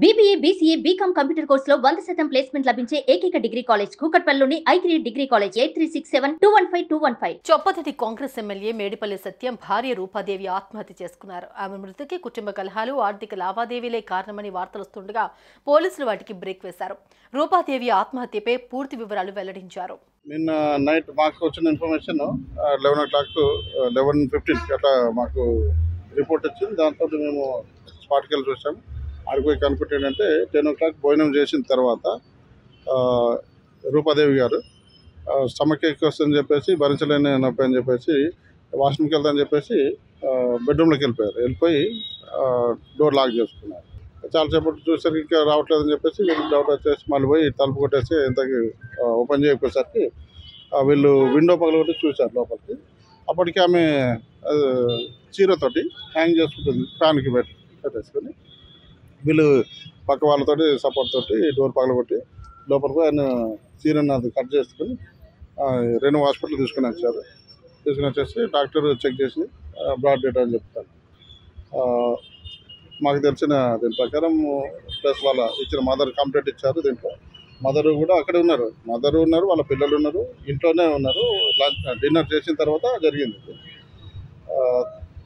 BBA, BCA, BCom computer కోర్సులో 100% placement లభించే ఏకైక డిగ్రీ కాలేజ్ కూకట్పల్లిలోని I3 degree college 8367215215. Choppadandi Congress MLA Medipalli Satyam భార్య రూపాదేవి ఆత్మహత్య చేసుకున్నారు. ఆమె మృతికి కుటుంబ కలహాలు, ఆర్థిక లావాదేవీలే కారణమని వార్తలొస్తుండగా పోలీసులు వాటికి బ్రేక్ వేశారు. రూపాదేవి ఆత్మహత్యపై పూర్తి వివరాలు వెల్లడించారు. నిన్న నైట్ మాకు వచ్చిన ఇన్ఫర్మేషన్ 11:15 అట్లా మాకు రిపోర్ట్ వచ్చింది. దాంతో మేము స్పాట్కి వెళ్ళి చూసాము. ఆడిపోయి కనుక్కుంటే ఏంటంటే 10 o'clock భోజనం చేసిన తర్వాత రూపాదేవి గారు స్టమక్ ఎక్ వస్తుందని చెప్పేసి, భరించలేని నొప్పి అని చెప్పేసి వాష్రూమ్కి వెళ్తామని చెప్పేసి బెడ్రూమ్లోకి వెళ్ళిపోయి డోర్ లాక్ చేసుకున్నారు. చాలాసేపు చూసరికి ఇంకా రావట్లేదని చెప్పేసి వీళ్ళు డౌట్ వచ్చేసి మళ్ళీ పోయి తలుపు కొట్టేసి ఇంతకి ఓపెన్ చేయకపోయేసరికి వీళ్ళు విండో పగలగొట్టి చూశారు లోపలికి. అప్పటికి ఆమె చీరతోటి హ్యాంగ్ చేసుకుంటుంది, ఫ్యాన్కి పెట్టేసుకొని. వీళ్ళు పక్క వాళ్ళతోటి సపోర్ట్ తోటి డోర్ పగలగొట్టి లోపలికి ఆయన చీరను అది కట్ చేసుకుని రెండు హాస్పిటల్ తీసుకుని వచ్చేసి డాక్టర్ చెక్ చేసి బ్రాడ్ డెడ్ అని చెప్తారు. మాకు తెలిసిన దీని ప్రకారం ప్లస్ వాళ్ళ ఇచ్చిన మదర్ కంప్లైంట్ ఇచ్చారు. దీంట్లో మదరు కూడా అక్కడే ఉన్నారు, వాళ్ళ పిల్లలు ఉన్నారు, ఇంట్లోనే ఉన్నారు. డిన్నర్ చేసిన తర్వాత జరిగింది.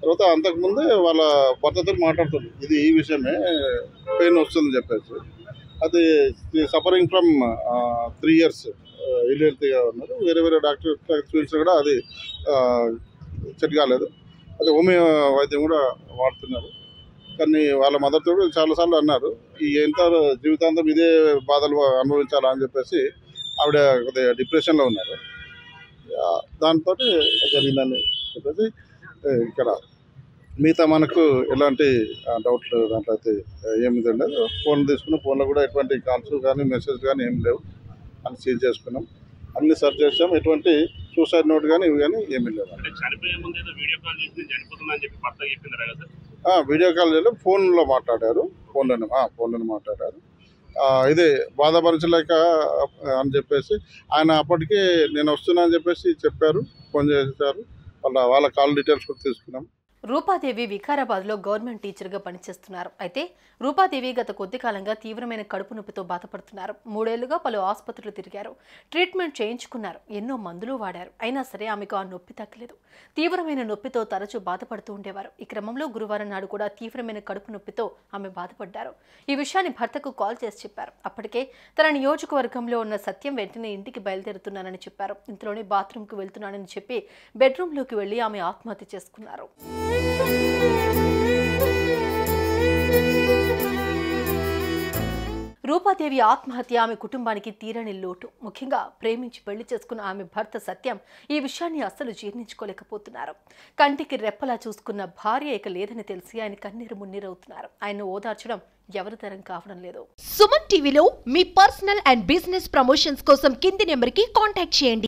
తర్వాత అంతకుముందే వాళ్ళ భర్తతో మాట్లాడుతుంది, ఇది ఈ విషయమే పెయిన్ వస్తుందని చెప్పేసి. అది సఫరింగ్ ఫ్రమ్ 3 years ఇల్హెల్తీగా ఉన్నారు. వేరే డాక్టర్ చూపించినా కూడా అది సెట్ కాలేదు. అది హోమియో వైద్యం కూడా వాడుతున్నారు. కానీ వాళ్ళ మదర్తో చాలాసార్లు అన్నారు, ఈ ఎంత జీవితాంతం ఇదే బాధలు అనుభవించాలా అని చెప్పేసి ఆవిడ కొద్దిగా డిప్రెషన్లో ఉన్నారు. దాంతో జరిగిందని చెప్పేసి ఇక్కడ మిగతా మనకు ఎలాంటి డౌట్లు దాంట్లో అయితే ఏమి లేదు. ఫోన్ తీసుకున్న ఫోన్లో కూడా ఎటువంటి కాల్స్ కానీ మెసేజ్ కానీ ఏం లేవు అని సీజ్ చేసుకున్నాం. అన్ని సెర్చ్ చేసాం, ఎటువంటి సూసైడ్ నోట్ కానీ ఇవి కానీ ఏమీ లేవు. వీడియో కాల్ చేయలేదు, ఫోన్లో మాట్లాడారు. ఫోన్లోనే మాట్లాడారు. ఇదే బాధపరచలేక అని చెప్పేసి ఆయన అప్పటికే నేను వస్తున్నా అని చెప్పేసి చెప్పారు, ఫోన్ చేశారు. వాళ్ళ కాల్ డీటెయిల్స్ కూడా తీసుకున్నాం. రూపాదేవి వికారాబాద్లో గవర్నమెంట్ టీచర్గా పనిచేస్తున్నారు. అయితే రూపాదేవి గత కొద్ది కాలంగా తీవ్రమైన కడుపు నొప్పితో బాధపడుతున్నారు. 3 ఏళ్లుగా పలు ఆసుపత్రులు తిరిగారు, ట్రీట్మెంట్ చేయించుకున్నారు, ఎన్నో మందులు వాడారు. అయినా సరే ఆమెకు ఆ నొప్పి తగ్గలేదు. తీవ్రమైన నొప్పితో తరచూ బాధపడుతూ ఉండేవారు. ఈ క్రమంలో గురువారం నాడు కూడా తీవ్రమైన కడుపు నొప్పితో ఆమె బాధపడ్డారు. ఈ విషయాన్ని భర్తకు కాల్ చేసి చెప్పారు. అప్పటికే తన నియోజకవర్గంలో ఉన్న సత్యం వెంటనే ఇంటికి బయలుదేరుతున్నానని చెప్పారు. ఇంతలోనే బాత్రూంకు వెళ్తున్నానని చెప్పి బెడ్రూమ్లోకి వెళ్లి ఆమె ఆత్మహత్య చేసుకున్నారు. రూపాదేవి ఆత్మహత్య ఆమె కుటుంబానికి తీరని లోటు. ముఖ్యంగా ప్రేమించి పెళ్లి చేసుకున్న ఆమె భర్త సత్యం ఈ విషయాన్ని అస్సలు జీర్ణించుకోలేకపోతున్నారు. కంటికి రెప్పలా చూసుకున్న భార్య ఇక లేదని తెలిసి ఆయన కన్నీరు మున్నీరవుతున్నారు. ఆయన్ను ఓదార్చడం ఎవరి తరం కావడం లేదు. సుమన్ టీవీలో మీ పర్సనల్ అండ్ బిజినెస్ ప్రమోషన్స్ కోసం కింది నెంబర్కి కాంటాక్ట్ చేయండి.